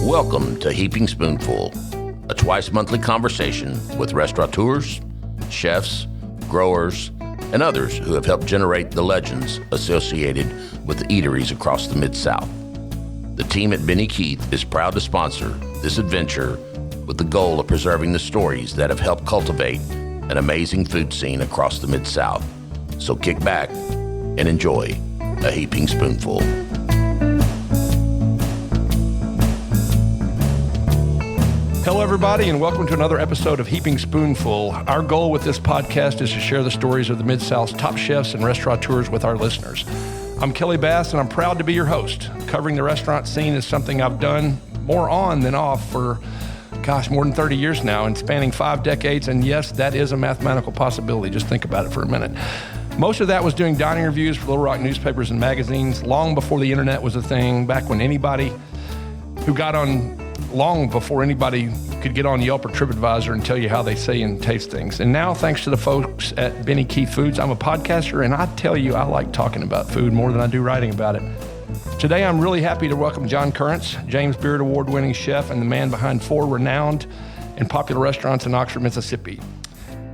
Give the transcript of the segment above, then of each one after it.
Welcome to Heaping Spoonful, a twice-monthly conversation with restaurateurs, chefs, growers, and others who have helped generate the legends associated with the eateries across the Mid-South. The team at Benny Keith is proud to sponsor this adventure with the goal of preserving the stories that have helped cultivate an amazing food scene across the Mid-South. So kick back and enjoy a Heaping Spoonful. Hello, everybody, and welcome to another episode of Heaping Spoonful. Our goal with this podcast is to share the stories of the Mid-South's top chefs and restaurateurs with our listeners. I'm Kelly Bass, and I'm proud to be your host. Covering the restaurant scene is something I've done more on than off for, more than 30 years now, and spanning 5 decades, and yes, that is a mathematical possibility. Just think about it for a minute. Most of that was doing dining reviews for Little Rock newspapers and magazines, long before the internet was a thing, back when long before anybody could get on Yelp or TripAdvisor and tell you how they say and taste things. And now, thanks to the folks at Benny Keith Foods, I'm a podcaster, and I tell you, I like talking about food more than I do writing about it. Today, I'm really happy to welcome John Currence, James Beard Award-winning chef and the man behind 4 renowned and popular restaurants in Oxford, Mississippi: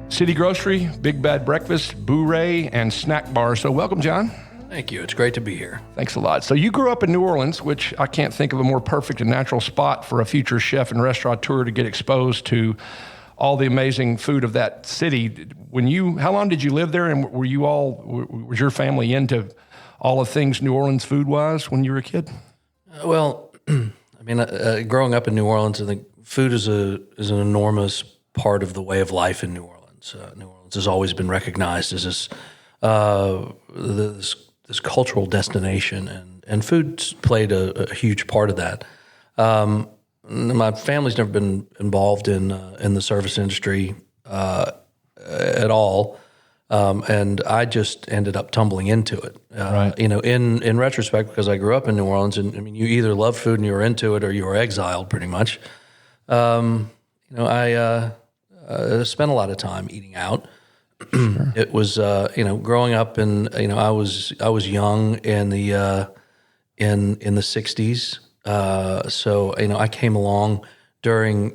City Grocery, Big Bad Breakfast, Boo-Ray, and Snack Bar. So welcome, John. Thank you. It's great to be here. Thanks a lot. So you grew up in New Orleans, which I can't think of a more perfect and natural spot for a future chef and restaurateur to get exposed to all the amazing food of that city. How long did you live there, and was your family into all of things New Orleans food-wise when you were a kid? Growing up in New Orleans, I think food is an enormous part of the way of life in New Orleans. New Orleans has always been recognized as this cultural destination, and food's played a huge part of that. My family's never been involved in the service industry at all, and I just ended up tumbling into it. Right. In retrospect, because I grew up in New Orleans, and you either loved food and you were into it, or you were exiled, pretty much. I spent a lot of time eating out. Sure. It was, growing up I was young in the 60s. So I came along during,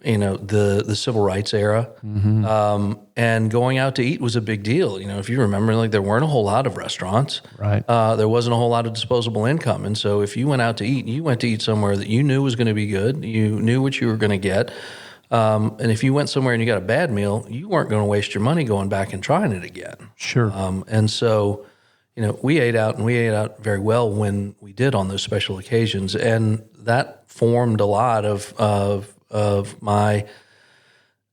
the civil rights era. Mm-hmm. And going out to eat was a big deal. If you remember, there weren't a whole lot of restaurants. Right. There wasn't a whole lot of disposable income. And so if you went out to eat, you went to eat somewhere that you knew was going to be good. You knew what you were going to get. And if you went somewhere and you got a bad meal, you weren't going to waste your money going back and trying it again. Sure. And so, we ate out very well when we did on those special occasions, and that formed a lot of my,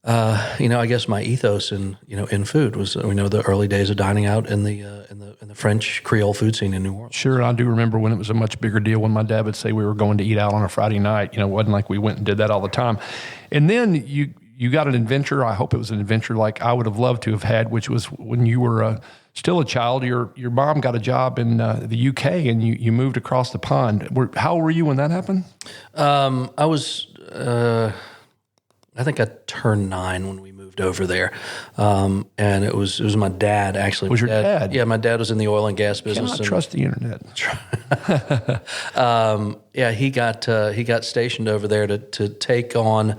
I guess my ethos in food was, the early days of dining out in the French Creole food scene in New Orleans. Sure, I do remember when it was a much bigger deal when my dad would say we were going to eat out on a Friday night. It wasn't like we went and did that all the time. And then you got an adventure. I hope it was an adventure like I would have loved to have had, which was when you were still a child. Your mom got a job in the UK, and you moved across the pond. How old were you when that happened? I was, I think I turned 9 when we moved over there, and it was my dad actually. Was your dad? Yeah, my dad was in the oil and gas business. Cannot trust the internet. He got stationed over there to take on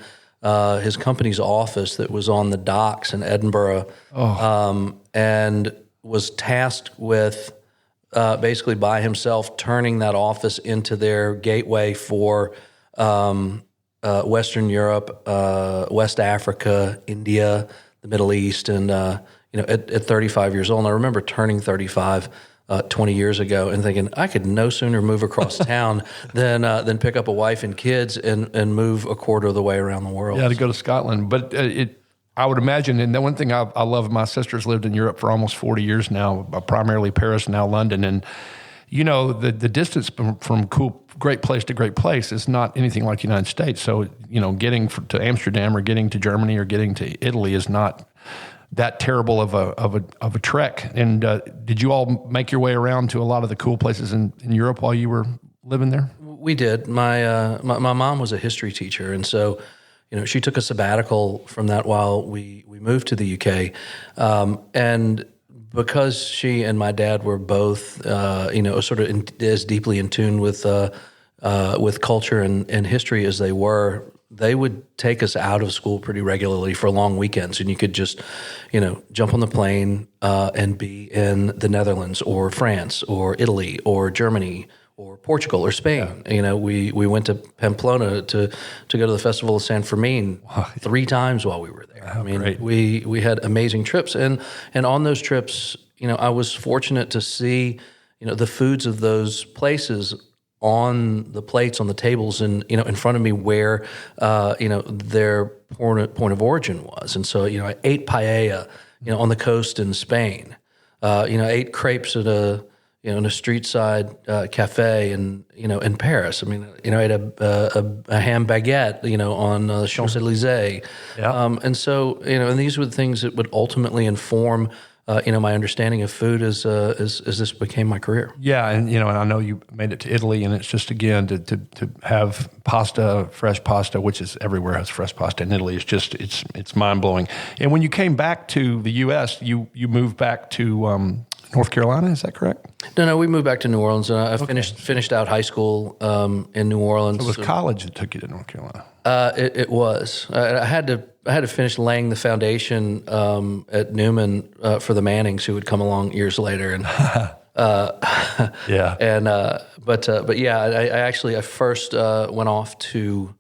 his company's office that was on the docks in Edinburgh, and was tasked with basically by himself turning that office into their gateway for Western Europe, West Africa, India, the Middle East, and at 35 years old, and I remember turning 35 20 years ago and thinking I could no sooner move across town than pick up a wife and kids and move a quarter of the way around the world. Yeah, to go to Scotland. But I would imagine, and the one thing I love, my sister's lived in Europe for almost 40 years now, primarily Paris, now London, and the distance from great place to great place is not anything like the United States. So, getting to Amsterdam or getting to Germany or getting to Italy is not that terrible of a trek. And did you all make your way around to a lot of the cool places in Europe while you were living there? We did. My mom was a history teacher, and so she took a sabbatical from that while we moved to the UK, and because she and my dad were both, sort of as deeply in tune with culture and history as they were, they would take us out of school pretty regularly for long weekends, and you could just, jump on the plane and be in the Netherlands or France or Italy or Germany or Portugal or Spain. Yeah. We went to Pamplona to go to the Festival of San Fermin 3 times while we were there. Oh, great. we had amazing trips, and on those trips, I was fortunate to see, the foods of those places on the plates, on the tables, and in front of me where their point of origin was. And so I ate paella on the coast in Spain. I ate crepes at in a street side cafe in Paris. I ate a ham baguette on the Champs Elysees. Yeah. And so and these were the things that would ultimately inform my understanding of food as this became my career. Yeah, and I know you made it to Italy, and it's just, again, to have pasta, fresh pasta, which is everywhere has fresh pasta in Italy. It's just it's mind blowing. And when you came back to the U.S., you moved back to North Carolina. Is that correct? No, we moved back to New Orleans. I finished out high school in New Orleans. So it was college that took you to North Carolina. It was. I had to finish laying the foundation at Newman for the Mannings, who would come along years later. And yeah. And but yeah, I first went off to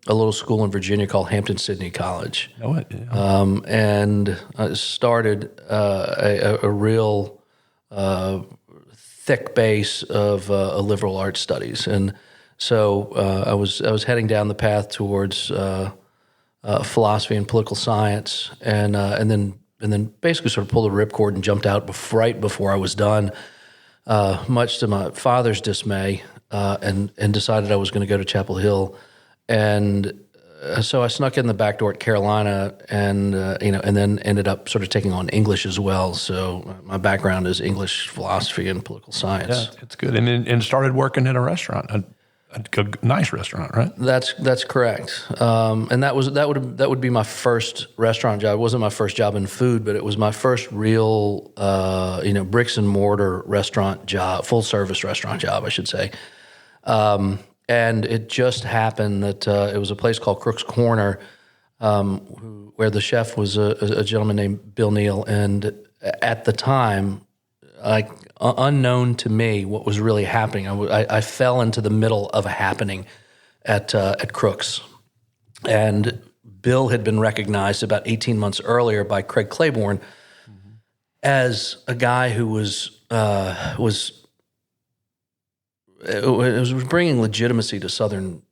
a little school in Virginia called Hampton-Sydney College. Know it. Yeah. And started a real thick base of liberal arts studies, and so I was heading down the path towards philosophy and political science, and then basically sort of pulled the ripcord and jumped out right before I was done, much to my father's dismay, and decided I was going to go to Chapel Hill, and so I snuck in the back door at Carolina, and and then ended up sort of taking on English as well. So my background is English, philosophy, and political science. Yeah, it's good. And started working in a restaurant, a nice restaurant, right? That's correct. And that would be my first restaurant job. It wasn't my first job in food, but it was my first real bricks and mortar restaurant job, full service restaurant job, I should say. And it just happened that it was a place called Crook's Corner, where the chef was a gentleman named Bill Neal. And at the time, unknown to me what was really happening, I fell into the middle of a happening at Crook's. And Bill had been recognized about 18 months earlier by Craig Claiborne as a guy who was bringing legitimacy to Southern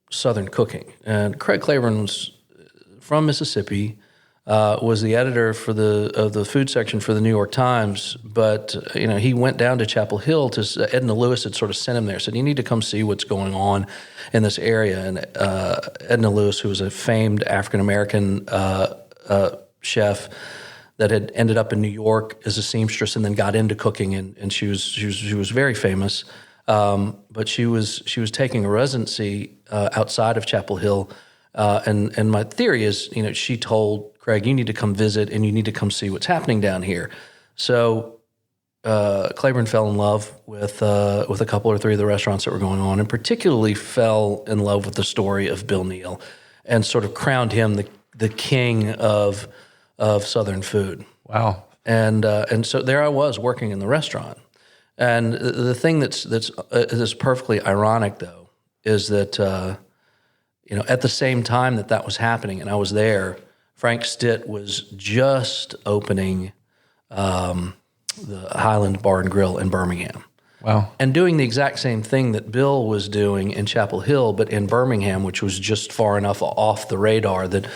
cooking. And Craig Claiborne was from Mississippi, was the editor of the food section for the New York Times. But he went down to Chapel Hill to Edna Lewis had sort of sent him there, said you need to come see what's going on in this area. And Edna Lewis, who was a famed African American chef that had ended up in New York as a seamstress and then got into cooking, and she was very famous. But she was taking a residency outside of Chapel Hill, and my theory is, she told Craig, you need to come visit and you need to come see what's happening down here. So Claiborne fell in love with a couple or three of the restaurants that were going on, and particularly fell in love with the story of Bill Neal, and sort of crowned him the king of Southern food. Wow! And so there I was working in the restaurant. And the thing that's perfectly ironic, though, is that at the same time that was happening, and I was there, Frank Stitt was just opening the Highland Bar and Grill in Birmingham. Wow! And doing the exact same thing that Bill was doing in Chapel Hill, but in Birmingham, which was just far enough off the radar that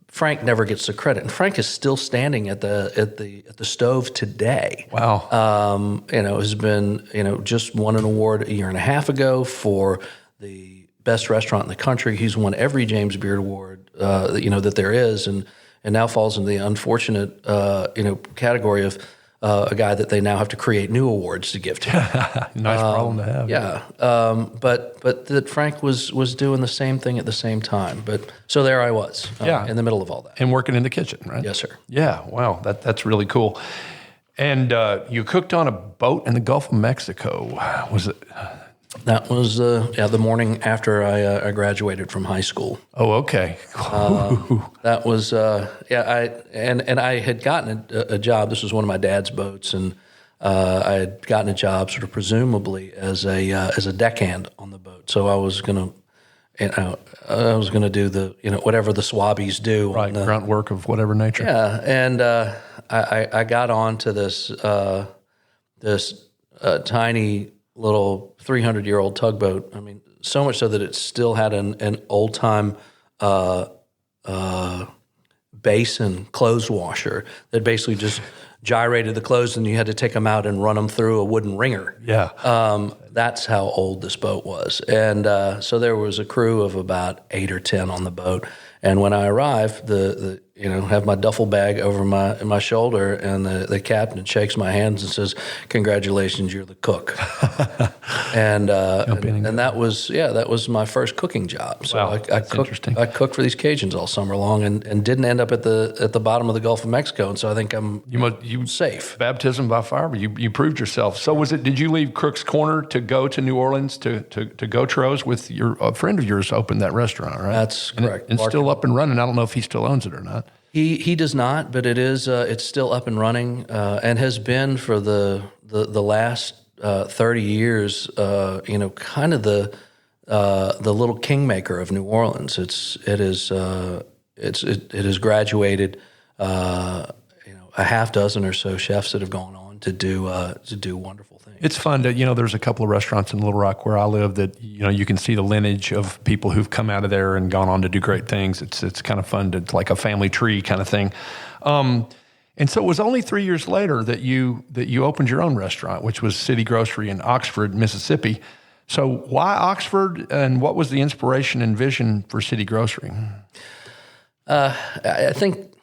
Frank never gets the credit, and Frank is still standing at the stove today. Wow! Has been just won an award a year and a half ago for the best restaurant in the country. He's won every James Beard Award that there is, and now falls into the unfortunate category of a guy that they now have to create new awards to give to. Nice problem to have. Yeah, but that Frank was doing the same thing at the same time. But so there I was, in the middle of all that, and working in the kitchen, right? Yes, sir. Yeah, wow, that's really cool. And you cooked on a boat in the Gulf of Mexico. Was it? That was the morning after I graduated from high school. Oh, okay. That was I had gotten a job. This was one of my dad's boats, and I had gotten a job, sort of presumably as a deckhand on the boat. So I was gonna do the whatever the swabbies do, right? Grunt work of whatever nature. Yeah, and I got onto this tiny little 300-year-old tugboat. I mean, so much so that it still had an old-time basin clothes washer that basically just gyrated the clothes, and you had to take them out and run them through a wooden wringer. Yeah. That's how old this boat was. And so there was a crew of about 8 or 10 on the boat. And when I arrived, have my duffel bag over my shoulder, and the captain shakes my hands and says, "Congratulations, you're the cook." and that was my first cooking job. So wow, I cooked for these Cajuns all summer long, and didn't end up at the bottom of the Gulf of Mexico. And so I think you safe. Baptism by fire, but you proved yourself. So did you leave Crook's Corner to go to New Orleans to Gautreaux's with a friend of yours opened that restaurant, right? That's correct. And still up and running. I don't know if he still owns it or not. He does not, but it's still up and running, and has been for the last 30 years. Kind of the little kingmaker of New Orleans. It has graduated a half dozen or so chefs that have gone on to do wonderful things. It's fun to, there's a couple of restaurants in Little Rock where I live that, you can see the lineage of people who've come out of there and gone on to do great things. It's kind of fun it's like a family tree kind of thing. And so it was only 3 years later that you opened your own restaurant, which was City Grocery in Oxford, Mississippi. So why Oxford, and what was the inspiration and vision for City Grocery? I think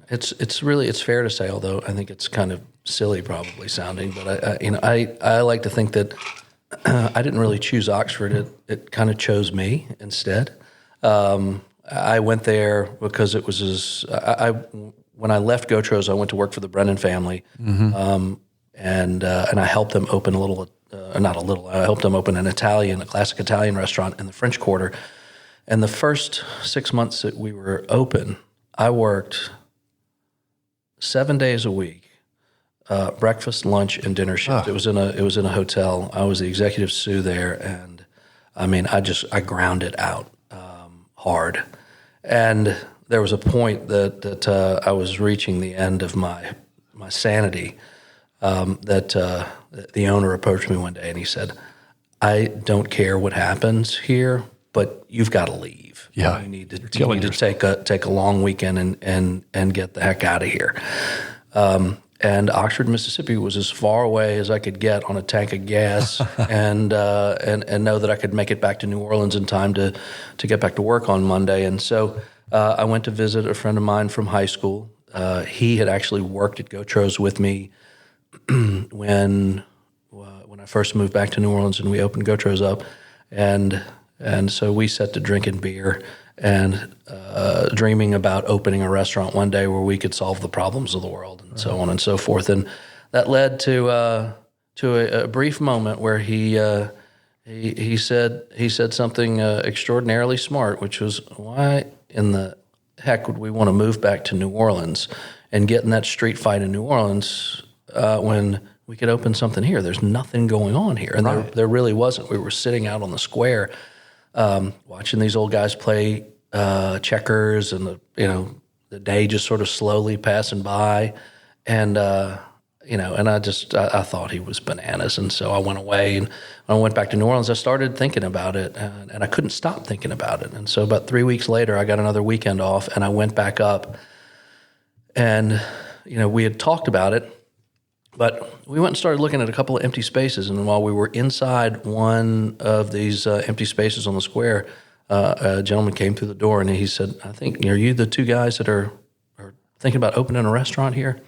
it's fair to say, although I think it's kind of silly probably sounding, but I like to think that I didn't really choose Oxford. It kind of chose me instead. I went there because it was when I left Gautreaux's, I went to work for the Brennan family, and I helped them open I helped them open a classic Italian restaurant in the French Quarter. And the first 6 months that we were open, I worked 7 days a week, breakfast, lunch, and dinner shift. It was in a hotel. I was the executive sous there, and I mean, I ground it out hard. And there was a point that I was reaching the end of my sanity. That the owner approached me one day and he said, "I don't care what happens here, but you've got to leave. Yeah, you need to take a long weekend and get the heck out of here." And Oxford, Mississippi was as far away as I could get on a tank of gas, and know that I could make it back to New Orleans in time to get back to work on Monday. And so I went to visit a friend of mine from high school. He had actually worked at Gautreaux's with me when I first moved back to New Orleans, and we opened Gautreaux's up, and so we set to drinking beer and dreaming about opening a restaurant one day where we could solve the problems of the world, and so on and so forth. And that led to a brief moment where he said something extraordinarily smart, which was, "Why in the heck would we want to move back to New Orleans and get in that street fight in New Orleans when we could open something here? There's nothing going on here." And right. there really wasn't. We were sitting out on the square watching these old guys play checkers, and the day just sort of slowly passing by, and and I thought he was bananas, and so I went away. And when I went back to New Orleans, I started thinking about it, and I couldn't stop thinking about it. And so about 3 weeks later, I got another weekend off, and I went back up, and we had talked about it. But we went and started looking at a couple of empty spaces, and while we were inside one of these empty spaces on the square, a gentleman came through the door, and he said, "I think, are you the two guys that are thinking about opening a restaurant here?"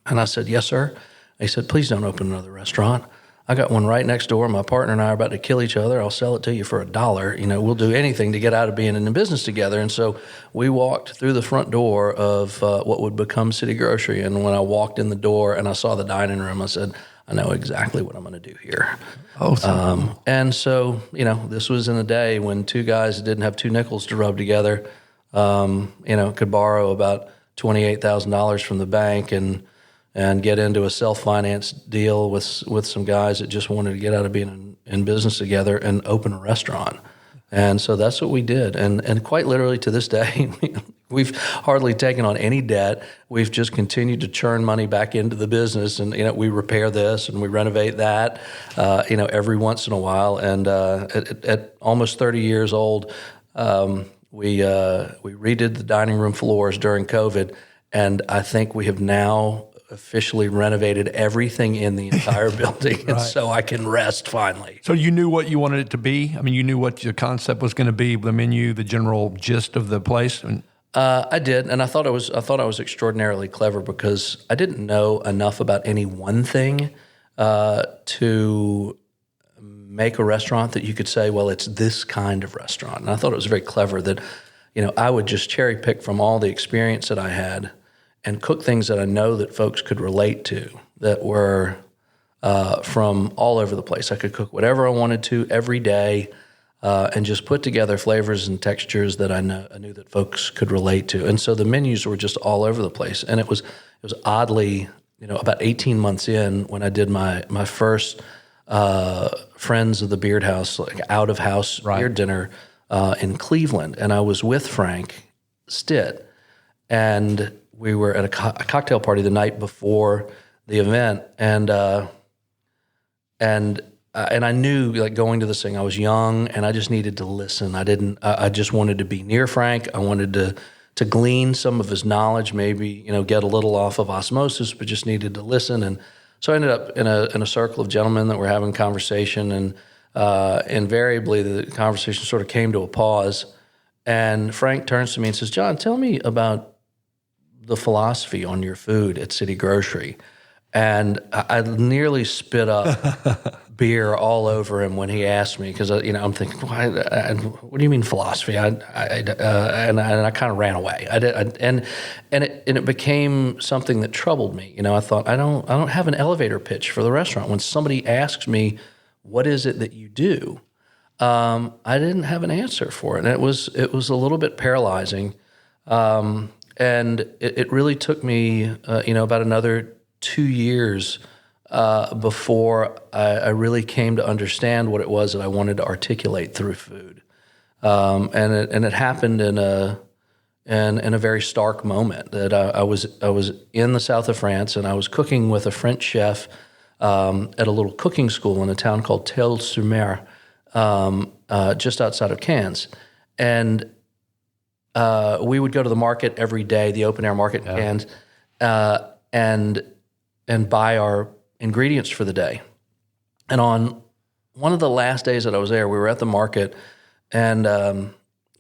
And I said, yes, sir. He said, please don't open another restaurant. I got one right next door. My partner and I are about to kill each other. I'll sell it to you for $1. You know, we'll do anything to get out of being in the business together. And so we walked through the front door of what would become City Grocery. And when I walked in the door and I saw the dining room, I said, I know exactly what I'm going to do here. And so, you know, this was in a day when two guys that didn't have two nickels to rub together, you know, could borrow about $28,000 from the bank and get into a self-finance deal with some guys that just wanted to get out of being in business together and open a restaurant. And so that's what we did. And quite literally to this day, we've hardly taken on any debt. We've just continued to churn money back into the business. And, you know, we repair this and we renovate that, you know, every once in a while. And at almost 30 years old, we redid the dining room floors during COVID. And I think we have now officially renovated everything in the entire building, and so I can rest finally. So you knew what you wanted it to be? I mean, you knew what your concept was going to be, the menu, the general gist of the place? I did, and I thought I was extraordinarily clever because I didn't know enough about any one thing to make a restaurant that you could say, well, it's this kind of restaurant. And I thought it was very clever that, you know, I would just cherry pick from all the experience that I had and cook things that I know that folks could relate to that were from all over the place. I could cook whatever I wanted to every day and just put together flavors and textures that I knew that folks could relate to. And so the menus were just all over the place. And it was oddly, you know, about 18 months in when I did my first Friends of the Beard House, like out-of-house beard dinner in Cleveland. And I was with Frank Stitt, and we were at a cocktail party the night before the event, and I knew, like, going to this thing, I was young and I just needed to listen. I just wanted to be near Frank. I wanted to glean some of his knowledge, maybe, you know, get a little off of osmosis, but just needed to listen. And so I ended up in a circle of gentlemen that were having conversation, and invariably the conversation sort of came to a pause. And Frank turns to me and says, John, tell me about the philosophy on your food at City Grocery. And I nearly spit up beer all over him when he asked me, because, you know, I'm thinking, what do you mean philosophy? And I kind of ran away. And it became something that troubled me. You know, I thought, I don't have an elevator pitch for the restaurant. When somebody asks me, what is it that you do? I didn't have an answer for it. And it was a little bit paralyzing. And it really took me, you know, about another 2 years before I really came to understand what it was that I wanted to articulate through food. And it happened in a very stark moment that I was in the south of France, and I was cooking with a French chef at a little cooking school in a town called Telle-sur-Mer, just outside of Cannes. And we would go to the market every day, the open air market in Cannes, and buy our ingredients for the day. And on one of the last days that I was there, we were at the market, and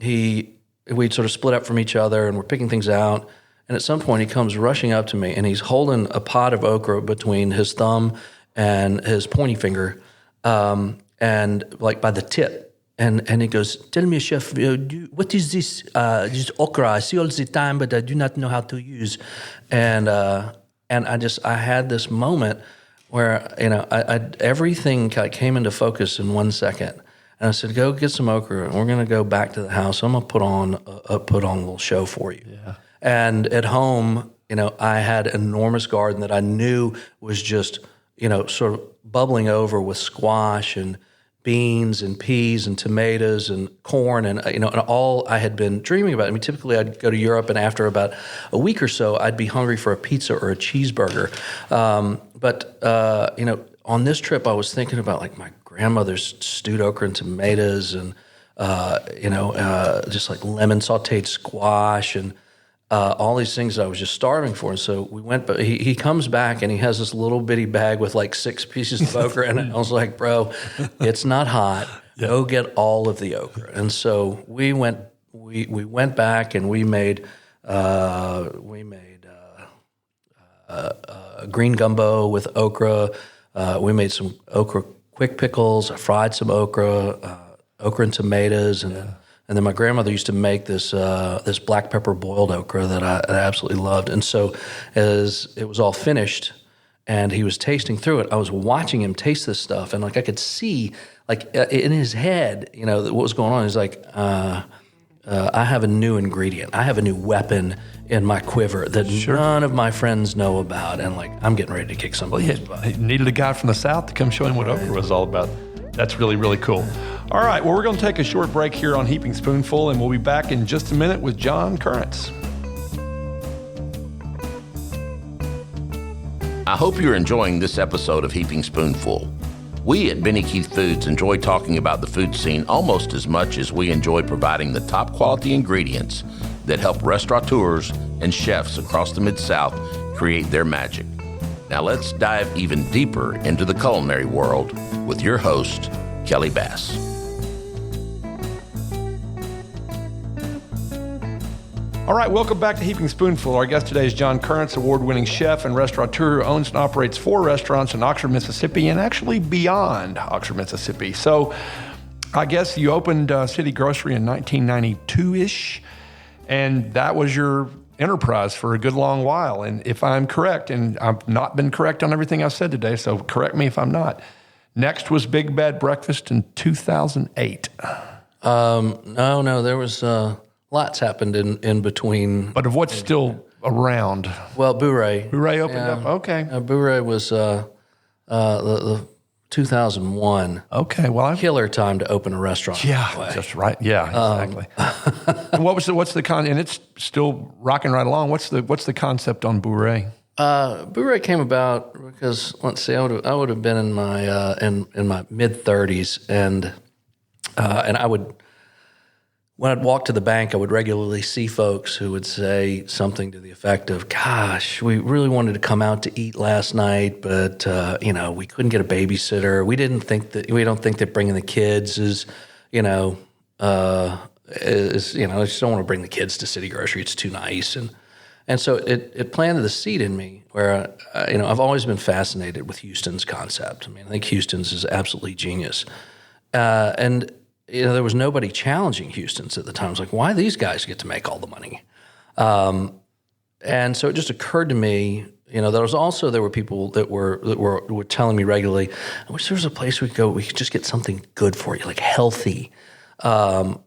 we'd sort of split up from each other, and we're picking things out. And at some point, he comes rushing up to me, and he's holding a pot of okra between his thumb and his pointy finger, and like by the tip. And he goes, tell me, chef, what is this? This okra? I see all the time, but I do not know how to use. And I had this moment where, you know, everything came into focus in 1 second. And I said, go get some okra, and we're going to go back to the house. I'm going to put on a little show for you. Yeah. And at home, you know, I had an enormous garden that I knew was just, you know, sort of bubbling over with squash and beans and peas and tomatoes and corn and, you know, and all I had been dreaming about. I mean, typically I'd go to Europe, and after about a week or so, I'd be hungry for a pizza or a cheeseburger. But you know, on this trip, I was thinking about, like, my grandmother's stewed okra and tomatoes, and you know, just like lemon sautéed squash and all these things that I was just starving for. And so we went, but he comes back and he has this little bitty bag with like 6 pieces of okra. And I was like, bro, it's not hot. Yeah. Go get all of the okra. And so we went back and we made green gumbo with okra. We made some okra quick pickles. I fried some okra and tomatoes, and then my grandmother used to make this black pepper boiled okra that I absolutely loved. And so, as it was all finished, and he was tasting through it, I was watching him taste this stuff, and like I could see, like in his head, what was going on. He's like, I have a new ingredient. I have a new weapon in my quiver that none of my friends know about, and like I'm getting ready to kick somebody's butt. He needed a guy from the South to come show him what okra was all about. That's really, really cool. All right, well, we're going to take a short break here on Heaping Spoonful, and we'll be back in just a minute with John Currence. I hope you're enjoying this episode of Heaping Spoonful. We at Benny Keith Foods enjoy talking about the food scene almost as much as we enjoy providing the top quality ingredients that help restaurateurs and chefs across the Mid-South create their magic. Now let's dive even deeper into the culinary world with your host, Kelly Bass. All right, welcome back to Heaping Spoonful. Our guest today is John Currence, award-winning chef and restaurateur who owns and operates 4 restaurants in Oxford, Mississippi, and actually beyond Oxford, Mississippi. So I guess you opened City Grocery in 1992-ish, and that was your enterprise for a good long while. And if I'm correct, and I've not been correct on everything I've said today, so correct me if I'm not, next was Big Bad Breakfast in 2008. No, there was... lots happened in between. But of what's still around? Well, Bourrée. Bourrée opened up? Okay. Bourrée was the 2001. Okay, well, Killer time to open a restaurant. Yeah, that's right. Yeah, exactly. And what's the and it's still rocking right along. What's the concept on Bourrée? Bourrée came about because, let's see, I would have been in my in my mid 30s, and I would. When I'd walk to the bank, I would regularly see folks who would say something to the effect of, gosh, we really wanted to come out to eat last night, but, we couldn't get a babysitter. We don't think that bringing the kids is, I just don't want to bring the kids to City Grocery. It's too nice. And so it planted the seed in me where, I've always been fascinated with Houston's concept. I mean, I think Houston's is absolutely genius. And there was nobody challenging Houston's at the time. I was like, why these guys get to make all the money? And so it just occurred to me, there were people that were telling me regularly, I wish there was a place we could go, we could just get something good for you, like healthy. So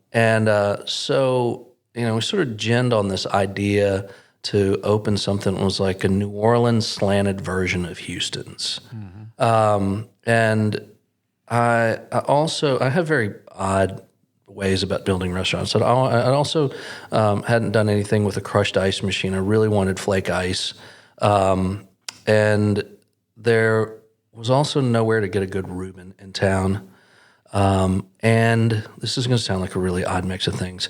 we sort of ginned on this idea to open something that was like a New Orleans slanted version of Houston's. Mm-hmm. And I have very odd ways about building restaurants. I also hadn't done anything with a crushed ice machine. I really wanted flake ice. And there was also nowhere to get a good Reuben in town. And this is going to sound like a really odd mix of things.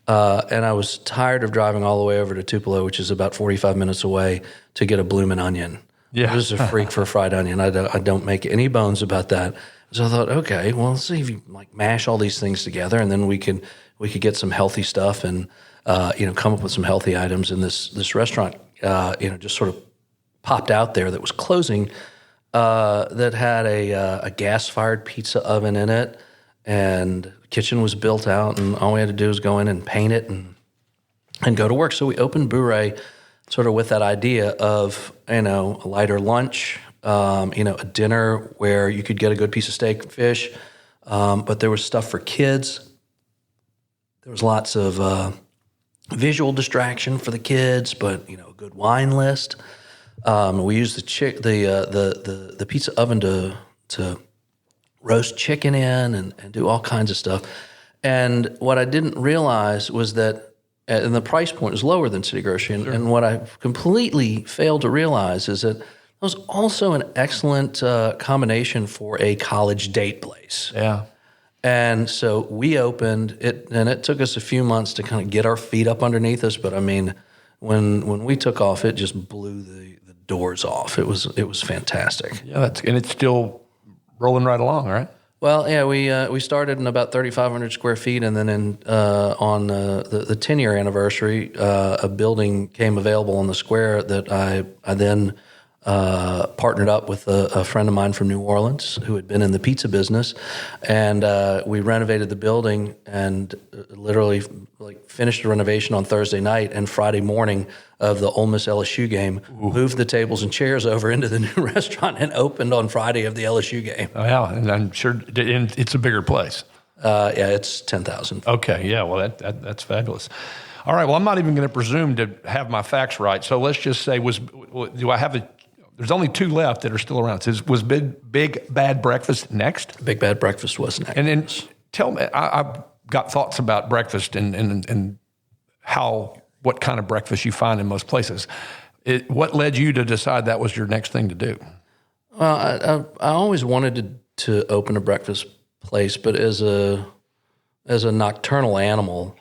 And I was tired of driving all the way over to Tupelo, which is about 45 minutes away, to get a bloomin' onion. Yeah. I was a freak for fried onion. I don't make any bones about that. So I thought, okay, well, let's see if you mash all these things together, and then we could get some healthy stuff and come up with some healthy items. And this restaurant just sort of popped out there that was closing, that had a gas-fired pizza oven in it, and the kitchen was built out, and all we had to do was go in and paint it and go to work. So we opened Bourrée sort of with that idea of a lighter lunch. A dinner where you could get a good piece of steak and fish, but there was stuff for kids. There was lots of visual distraction for the kids, but a good wine list. We used the pizza oven to roast chicken in and do all kinds of stuff. And what I didn't realize was that, and the price point was lower than City Grocery. And what I completely failed to realize is that it was also an excellent combination for a college date place. Yeah. And so we opened it, and it took us a few months to kind of get our feet up underneath us. But I mean, when we took off, it just blew the doors off. It was fantastic. Yeah, and it's still rolling right along, right? Well, yeah, we started in about 3,500 square feet, and then on the 10-year anniversary, a building came available on the square that I then partnered up with a friend of mine from New Orleans who had been in the pizza business, and we renovated the building and literally finished the renovation on Thursday night, and Friday morning of the Ole Miss LSU game, moved the tables and chairs over into the new restaurant and opened on Friday of the LSU game. Oh, yeah, and I'm sure it's a bigger place. Yeah, it's 10,000. Okay, yeah, well, that's fabulous. All right, well, I'm not even going to presume to have my facts right, so let's just say, there's only 2 left that are still around. Was Big Bad Breakfast next? Big Bad Breakfast was next. And then tell me, I've got thoughts about breakfast and what kind of breakfast you find in most places. What led you to decide that was your next thing to do? Well, I always wanted to open a breakfast place, but as a nocturnal animal,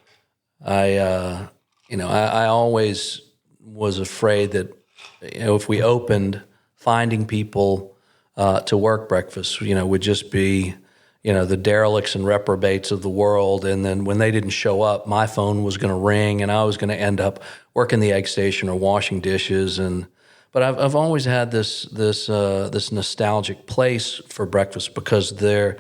I always was afraid that if we opened, finding people to work breakfast, would just be, the derelicts and reprobates of the world. And then when they didn't show up, my phone was going to ring, and I was going to end up working the egg station or washing dishes. But I've always had this nostalgic place for breakfast because their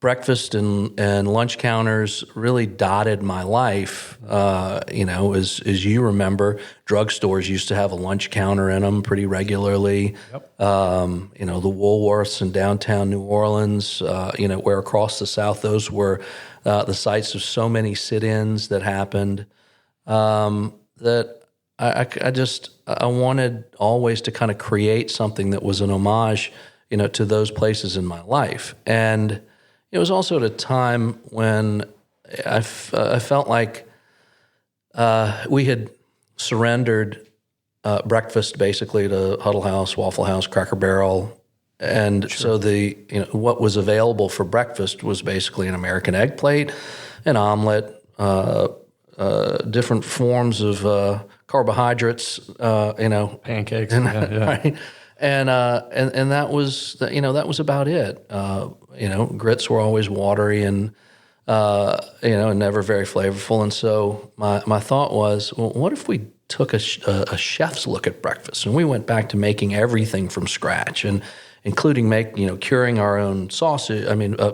breakfast and lunch counters really dotted my life. As you remember, drugstores used to have a lunch counter in them pretty regularly. Yep. The Woolworths in downtown New Orleans, where across the South, those were the sites of so many sit-ins that happened that I wanted always to kind of create something that was an homage, to those places in my life. And it was also at a time when I felt like we had surrendered breakfast basically to Huddle House, Waffle House, Cracker Barrel, and so what was available for breakfast was basically an American egg plate, an omelet, different forms of carbohydrates, pancakes, right? And that was about it. Grits were always watery and and never very flavorful. And so my thought was, well, what if we took a chef's look at breakfast, and we went back to making everything from scratch, and including curing our own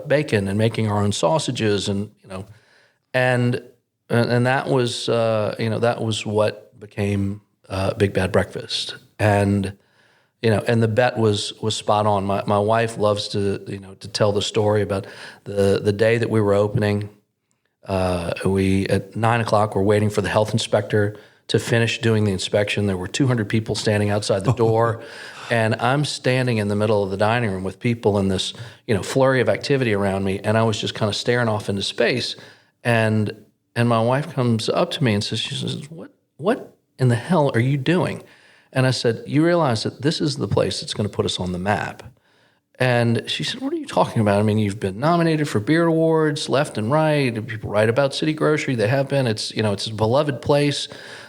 bacon and making our own sausages, and that was that was what became Big Bad Breakfast. And and the bet was spot on. My wife loves to tell the story about the day that we were opening. We at 9:00 were waiting for the health inspector to finish doing the inspection. There were 200 people standing outside the door, and I'm standing in the middle of the dining room with people in this flurry of activity around me, and I was just kind of staring off into space. And my wife comes up to me and she says, "What in the hell are you doing?" And I said, "You realize that this is the place that's going to put us on the map." And she said, "What are you talking about? I mean, you've been nominated for Beard Awards left and right. People write about City Grocery. They have been. It's it's a beloved place.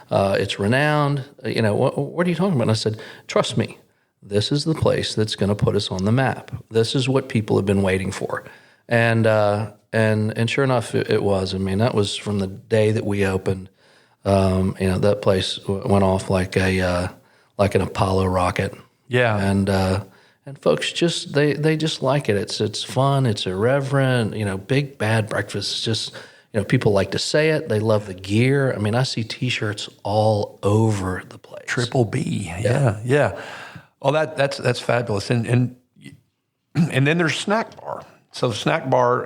It's renowned. What are you talking about?" And I said, "Trust me, this is the place that's going to put us on the map. This is what people have been waiting for." And sure enough, it was. I mean, that was from the day that we opened. That place went off like an Apollo rocket. Yeah. And folks they just like it. It's fun. It's irreverent. Big Bad Breakfast is just, people like to say it. They love the gear. I mean, I see T-shirts all over the place. Triple B. Yeah. Well, that's fabulous. And then there's Snack Bar. So Snack Bar,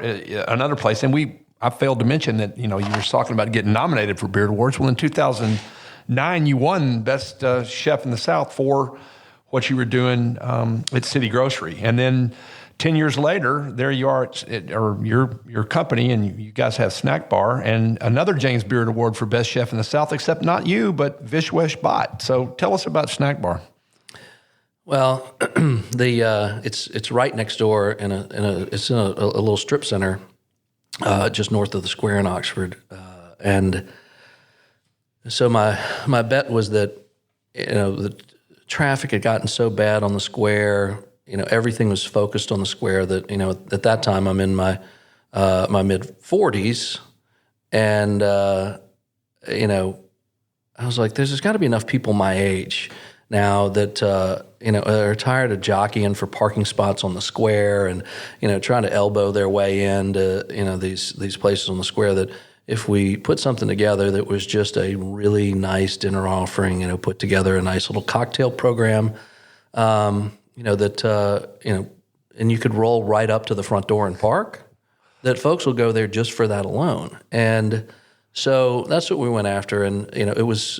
another place, and I failed to mention that you were talking about getting nominated for Beard Awards. Well, in 2009, you won Best Chef in the South for what you were doing at City Grocery, and then 10 years later, there you are or your company, and you guys have Snack Bar and another James Beard Award for Best Chef in the South, except not you, but Vishwesh Bhatt. So tell us about Snack Bar. Well, it's right next door it's in a little strip center just north of the square in Oxford, and so my bet was that the traffic had gotten so bad on the square, everything was focused on the square that at that time I'm in my mid-40s, and I was like, there's got to be enough people my age now that are tired of jockeying for parking spots on the square and, trying to elbow their way into, these places on the square, that if we put something together that was just a really nice dinner offering, put together a nice little cocktail program, and you could roll right up to the front door and park, that folks will go there just for that alone. And so that's what we went after. And, it was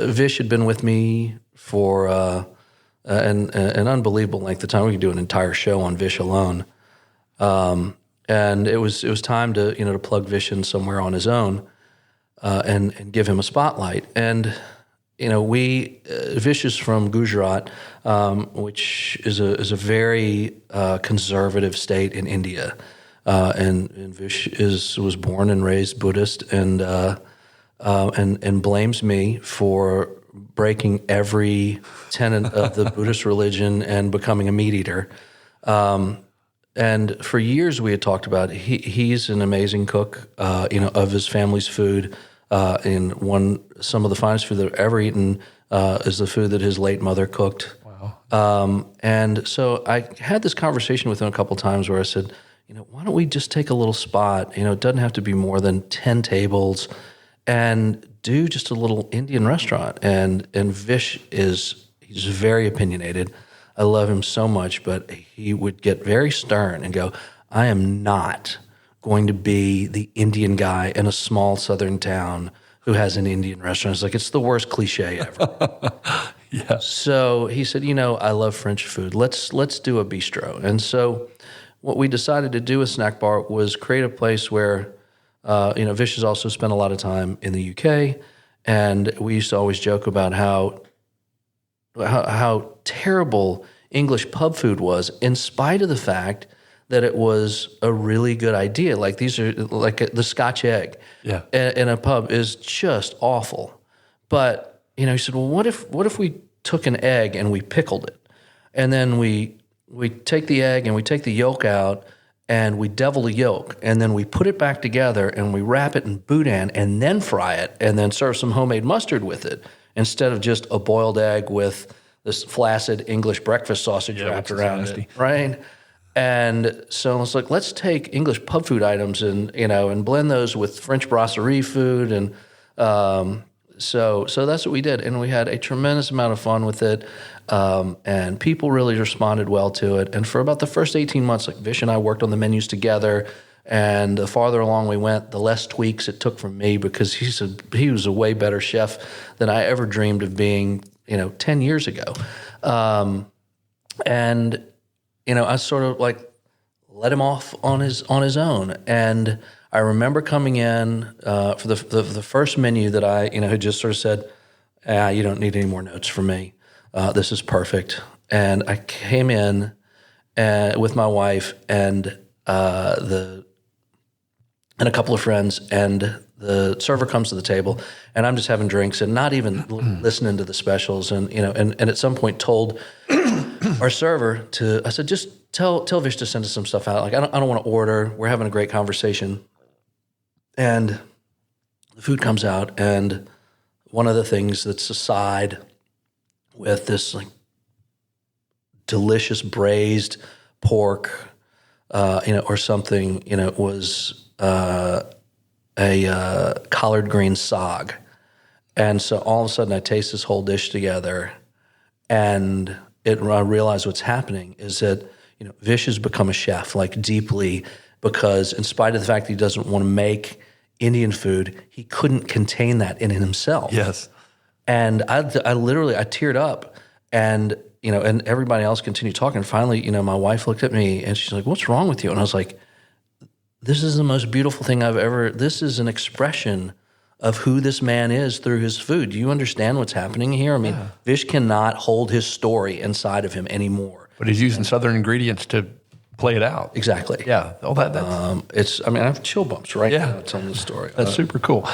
Vish had been with me for an unbelievable length of time. We could do an entire show on Vish alone. And it was time to, to plug Vish in somewhere on his own, and give him a spotlight. And, Vish is from Gujarat, which is a very conservative state in India. And Vish was born and raised Buddhist, and blames me for breaking every tenet of the Buddhist religion and becoming a meat eater. And for years we had talked about he's an amazing cook, of his family's food. Some of the finest food that I've ever eaten is the food that his late mother cooked. Wow. And so I had this conversation with him a couple times where I said, why don't we just take a little spot? It doesn't have to be more than 10 tables, and do just a little Indian restaurant. And Vish he's very opinionated. I love him so much, but he would get very stern and go, I am not going to be the Indian guy in a small southern town who has an Indian restaurant. It's like, it's the worst cliche ever. Yeah. So he said, I love French food. Let's do a bistro. And so what we decided to do with Snack Bar was create a place where, Vish has also spent a lot of time in the UK, and we used to always joke about how terrible English pub food was, in spite of the fact that it was a really good idea. Like, these are like the Scotch egg in a pub is just awful. But, he said, well, what if we took an egg and we pickled it, and then we take the egg and we take the yolk out and we devil the yolk, and then we put it back together and we wrap it in boudin and then fry it and then serve some homemade mustard with it, instead of just a boiled egg with this flaccid English breakfast sausage wrapped around it, right? And so I was like, let's take English pub food items and blend those with French brasserie food, and so that's what we did, and we had a tremendous amount of fun with it, and people really responded well to it. And for about the first 18 months, like, Vish and I worked on the menus together. And the farther along we went, the less tweaks it took from me, because he was a way better chef than I ever dreamed of being, 10 years ago. And I sort of like let him off on his own. And I remember coming in for the first menu that I had just sort of said, you don't need any more notes from me. This is perfect. And I came in with my wife and and a couple of friends, and the server comes to the table, and I'm just having drinks and not even listening to the specials, and at some point told our server I said, just tell Vish to send us some stuff out. Like, I don't want to order. We're having a great conversation, and the food comes out, and one of the things that's a side with this like delicious braised pork, or something, was a collard green sog. And so all of a sudden I taste this whole dish together, and I realize what's happening is that, Vish has become a chef, like, deeply, because in spite of the fact that he doesn't want to make Indian food, he couldn't contain that in himself. Yes. And I literally teared up, and and everybody else continued talking. And finally, my wife looked at me and she's like, "What's wrong with you?" And I was like, "This is the most beautiful thing I've ever. This is an expression of who this man is through his food. Do you understand what's happening here? I mean, Vish cannot hold his story inside of him anymore. But he's using Southern ingredients to play it out. Exactly. Yeah. Oh, that's I have chill bumps right now telling the story. That's super cool.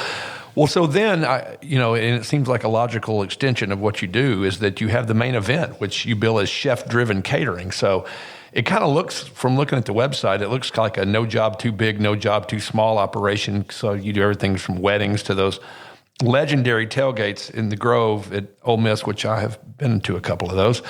Well, so then, and it seems like a logical extension of what you do is that you have the main event, which you bill as chef-driven catering. So it kind of looks, from looking at the website, it looks like a no job too big, no job too small operation. So you do everything from weddings to those legendary tailgates in the Grove at Ole Miss, which I have been to a couple of those.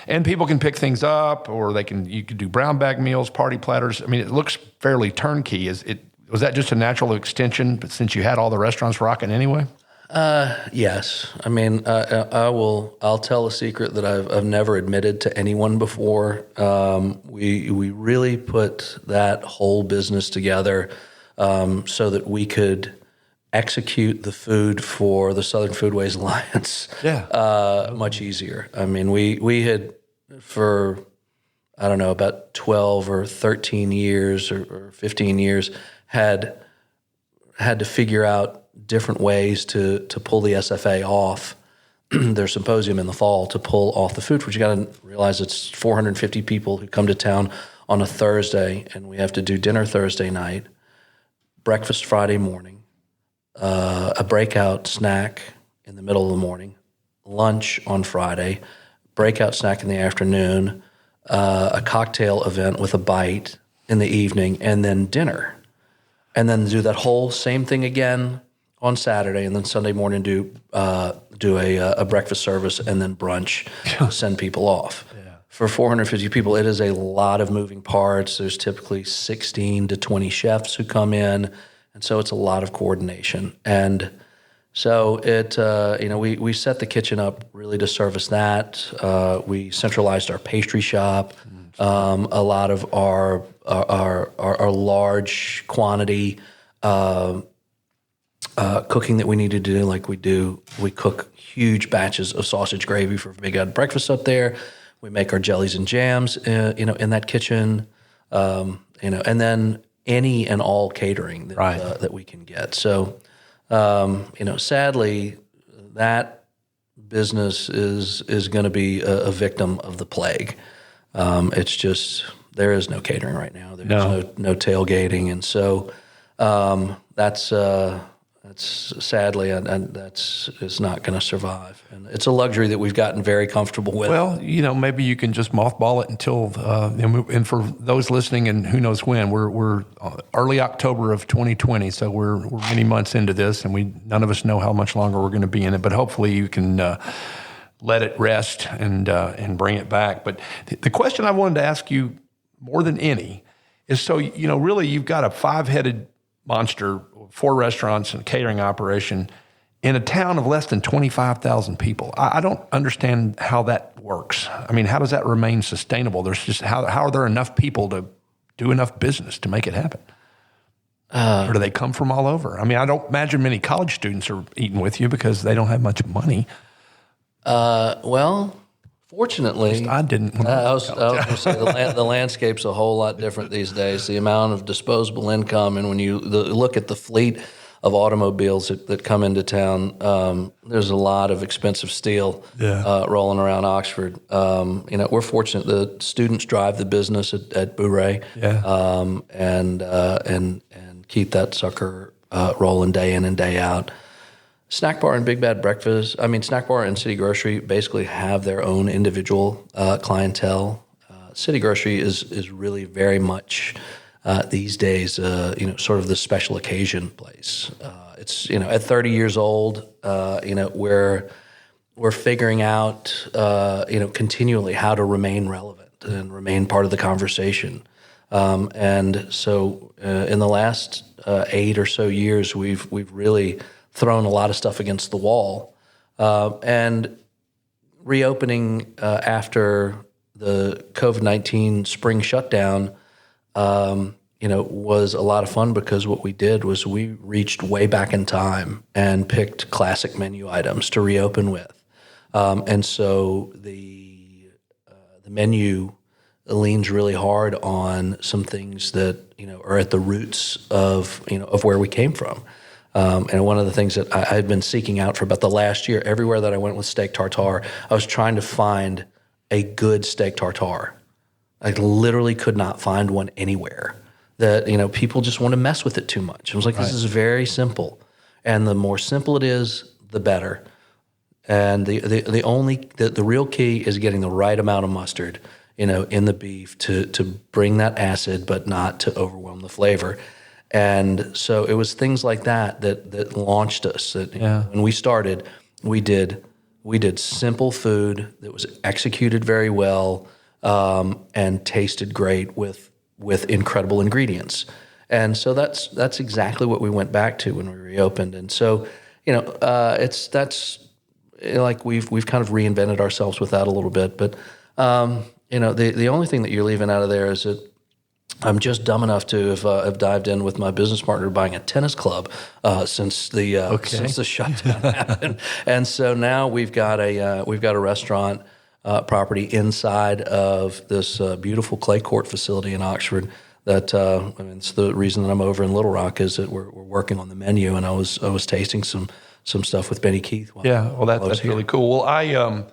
And people can pick things up, or you could do brown bag meals, party platters. I mean, it looks fairly turnkey. Was that just a natural extension, but since you had all the restaurants rocking anyway? Yes. I mean, I'll tell a secret that I've never admitted to anyone before. We really put that whole business together so that we could execute the food for the Southern Foodways Alliance much easier. I mean, we had for, I don't know, about 12 or 13 years or 15 years had to figure out different ways to pull the SFA off their symposium in the fall, to pull off the food. But you got to realize it's 450 people who come to town on a Thursday, and we have to do dinner Thursday night, breakfast Friday morning, a breakout snack in the middle of the morning, lunch on Friday, breakout snack in the afternoon, a cocktail event with a bite in the evening, and then dinner. And then do that whole same thing again on Saturday, and then Sunday morning do a breakfast service and then brunch to send people off. Yeah. For 450 people, it is a lot of moving parts. There's typically 16 to 20 chefs who come in, and so it's a lot of coordination. And so we set the kitchen up really to service that. We centralized our pastry shop. A lot of our large quantity cooking that we needed to do, we cook huge batches of sausage gravy for big odd breakfast up there. We make our jellies and jams, in that kitchen, and then any and all catering that we can get. So, sadly, that business is going to be a victim of the plague. It's just, there is no catering right now. There's no tailgating. And so, that's sadly, and it's not going to survive. And it's a luxury that we've gotten very comfortable with. Well, maybe you can just mothball it until, and for those listening, and who knows when, we're early October of 2020, so we're many months into this, and none of us know how much longer we're going to be in it. But hopefully, you can let it rest and bring it back. But the question I wanted to ask you more than any is, so really, you've got a 5-headed monster, 4 restaurants and a catering operation in a town of less than 25,000 people. I don't understand how that works. I mean, how does that remain sustainable? There's just, how are there enough people to do enough business to make it happen? Or do they come from all over? I mean, I don't imagine many college students are eating with you because they don't have much money. Well, fortunately, I didn't. I was going to say the landscape's a whole lot different these days. The amount of disposable income, and when you look at the fleet of automobiles that come into town, there's a lot of expensive steel rolling around Oxford. We're fortunate the students drive the business at Bourré, and keep that sucker rolling day in and day out. Snack Bar and Big Bad Breakfast, Snack Bar and City Grocery basically have their own individual clientele. City Grocery is really very much these days, sort of the special occasion place. It's, at 30 years old, we're figuring out, continually how to remain relevant and remain part of the conversation. And so in the last 8 or so years, we've really thrown a lot of stuff against the wall, and reopening after the COVID-19 spring shutdown, was a lot of fun, because what we did was we reached way back in time and picked classic menu items to reopen with, and so the menu leans really hard on some things that are at the roots of where we came from. And one of the things that I had been seeking out for about the last year, everywhere that I went with steak tartare, I was trying to find a good steak tartare. I literally could not find one anywhere. That people just want to mess with it too much. I was like, This is very simple, and the more simple it is, the better. And the real key is getting the right amount of mustard, in the beef to bring that acid, but not to overwhelm the flavor. And so it was things like that launched us. When we started, we did simple food that was executed very well and tasted great with incredible ingredients. And so that's exactly what we went back to when we reopened. And so, that's like we've kind of reinvented ourselves with that a little bit. But the only thing that you're leaving out of there is that I'm just dumb enough to have dived in with my business partner buying a tennis club since the shutdown happened, and so now we've got a restaurant property inside of this beautiful clay court facility in Oxford. That it's the reason that I'm over in Little Rock is that we're working on the menu, and I was tasting some stuff with Benny Keith. That's really cool. Well,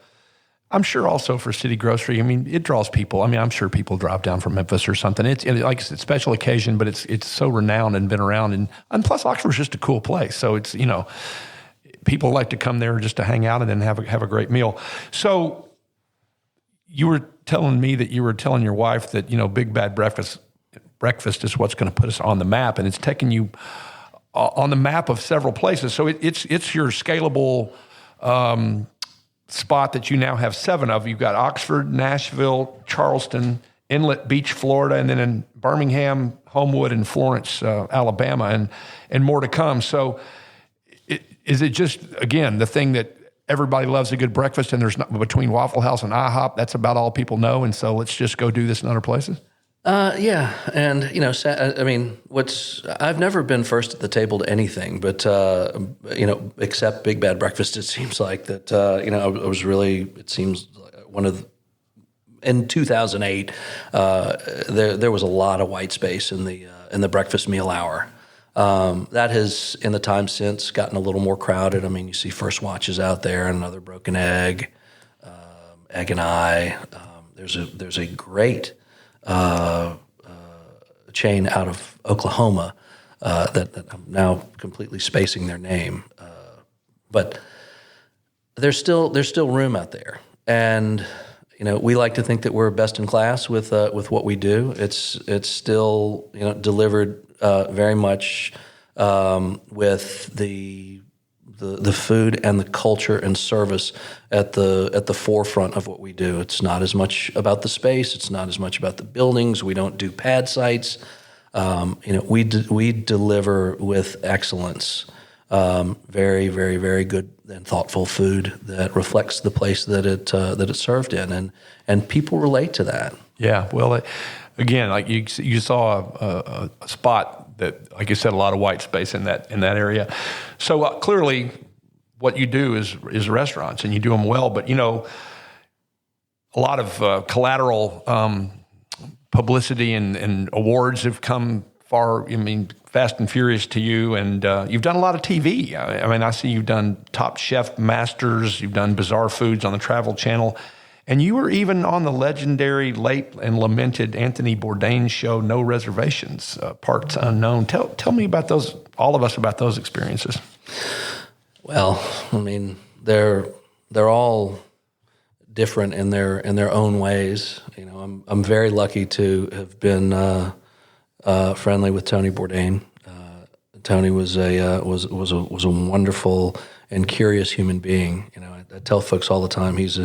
I'm sure also for City Grocery, I mean, it draws people. I mean, I'm sure people drive down from Memphis or something. It's like I said, special occasion, but it's so renowned and been around. And plus, Oxford's just a cool place. So it's, people like to come there just to hang out and then have a great meal. So you were telling me that you were telling your wife that, Big Bad Breakfast is what's going to put us on the map. And it's taking you on the map of several places. So it's your scalable spot that you now have 7 of. You've got Oxford, Nashville, Charleston, Inlet Beach, Florida, and then in Birmingham, Homewood, and Florence, Alabama, and more to come. So is it just, again, the thing that everybody loves a good breakfast, and there's not between Waffle House and IHOP, that's about all people know, and so let's just go do this in other places? Yeah, and I've never been first at the table to anything, but except Big Bad Breakfast. It seems like that. I was really. It seems like in 2008, there was a lot of white space in the breakfast meal hour. That has, in the time since, gotten a little more crowded. I mean, you see First Watches out there, and another Broken Egg, Egg and I. There's a great chain out of Oklahoma that I'm now completely spacing their name, but there's still room out there, and we like to think that we're best in class with what we do. It's still delivered very much with the food and the culture and service at the forefront of what we do. It's not as much about the space. It's not as much about the buildings. We don't do pad sites. We deliver with excellence. Very, very, very good and thoughtful food that reflects the place that it's served in, and people relate to that. Yeah. Well, again, like you saw a spot that, like you said, a lot of white space in that area. So clearly, what you do is restaurants, and you do them well. But a lot of collateral publicity and awards have come far. I mean, fast and furious to you, and you've done a lot of TV. I see you've done Top Chef Masters. You've done Bizarre Foods on the Travel Channel. And you were even on the legendary, late and lamented Anthony Bourdain show, No Reservations, Parts Unknown. Tell me about those, all of us about those experiences. Well, I mean, they're all different in their own ways. I'm very lucky to have been friendly with Tony Bourdain. Tony was a wonderful and curious human being. I tell folks all the time he is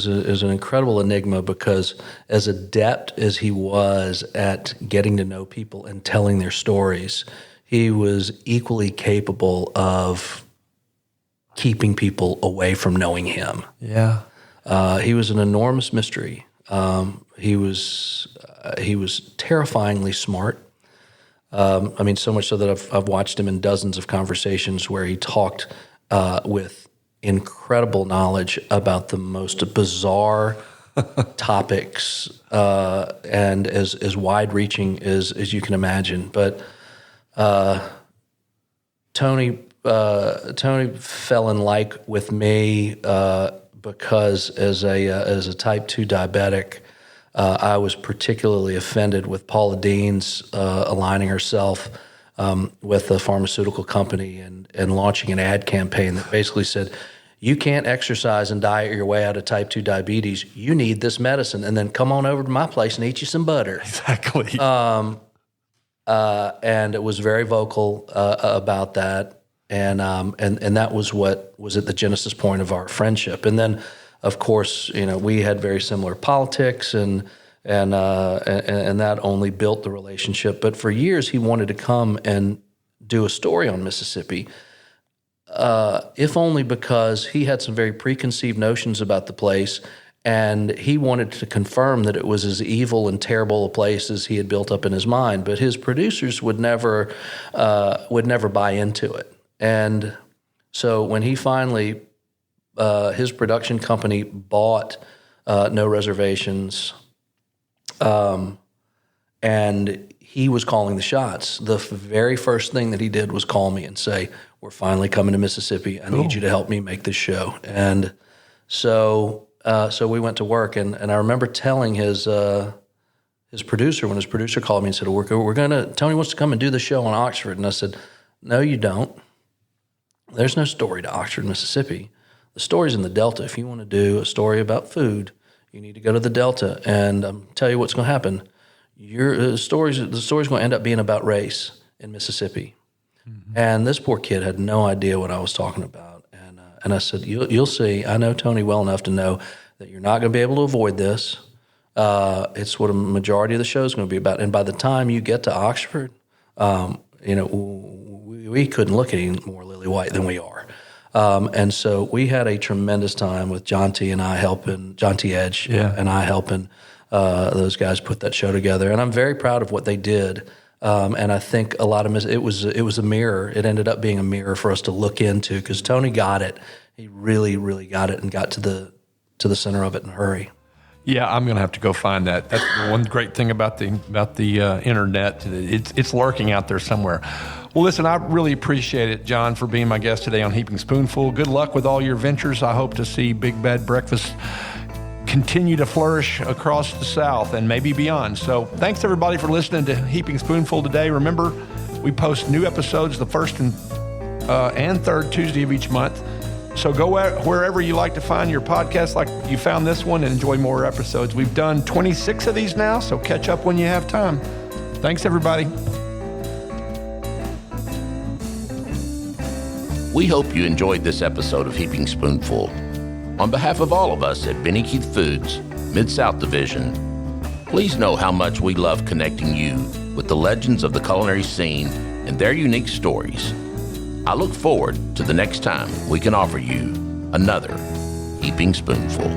an incredible enigma, because as adept as he was at getting to know people and telling their stories, he was equally capable of keeping people away from knowing him. Yeah. He was an enormous mystery. He was terrifyingly smart. So much so that I've watched him in dozens of conversations where he talked with incredible knowledge about the most bizarre topics, and as wide-reaching as you can imagine. But Tony fell in like with me because as a type 2 diabetic, I was particularly offended with Paula Dean's aligning herself with a pharmaceutical company and launching an ad campaign that basically said, you can't exercise and diet your way out of type 2 diabetes. You need this medicine, and then come on over to my place and eat you some butter. Exactly. and it was very vocal about that. And that was what was at the genesis point of our friendship. And then, of course, we had very similar politics, and that only built the relationship. But for years, he wanted to come and do a story on Mississippi, if only because he had some very preconceived notions about the place, and he wanted to confirm that it was as evil and terrible a place as he had built up in his mind. But his producers would never buy into it. And so when he finally, his production company bought No Reservations, and he was calling the shots, the very first thing that he did was call me and say, "We're finally coming to Mississippi. I need you to help me make this show." And so we went to work, and I remember telling his producer, when his producer called me and said, Tony wants to come and do the show on Oxford. And I said, "No, you don't. There's no story to Oxford, Mississippi. The story's in the Delta. If you want to do a story about food, you need to go to the Delta. And tell you what's going to happen. The story's going to end up being about race in Mississippi." Mm-hmm. And this poor kid had no idea what I was talking about. And I said, "You'll see. I know Tony well enough to know that you're not going to be able to avoid this. It's what a majority of the show is going to be about. And by the time you get to Oxford, we couldn't look any more lily white than we are." And so we had a tremendous time with John T. and I helping, John T. Edge and I helping those guys put that show together. And I'm very proud of what they did. And I think a lot of it was a mirror. It ended up being a mirror for us to look into, because Tony got it. He really, really got it and got to the center of it in a hurry. Yeah, I'm going to have to go find that. That's the one great thing about the internet. It's lurking out there somewhere. Well, listen, I really appreciate it, John, for being my guest today on Heaping Spoonful. Good luck with all your ventures. I hope to see Big Bad Breakfast continue to flourish across the South and maybe beyond. So thanks, everybody, for listening to Heaping Spoonful today. Remember, we post new episodes the first and third Tuesday of each month. So go wherever you like to find your podcast, like you found this one, and enjoy more episodes. We've done 26 of these now, so catch up when you have time. Thanks, everybody. We hope you enjoyed this episode of Heaping Spoonful. On behalf of all of us at Benny Keith Foods, Mid-South Division, please know how much we love connecting you with the legends of the culinary scene and their unique stories. I look forward to the next time we can offer you another Heaping Spoonful.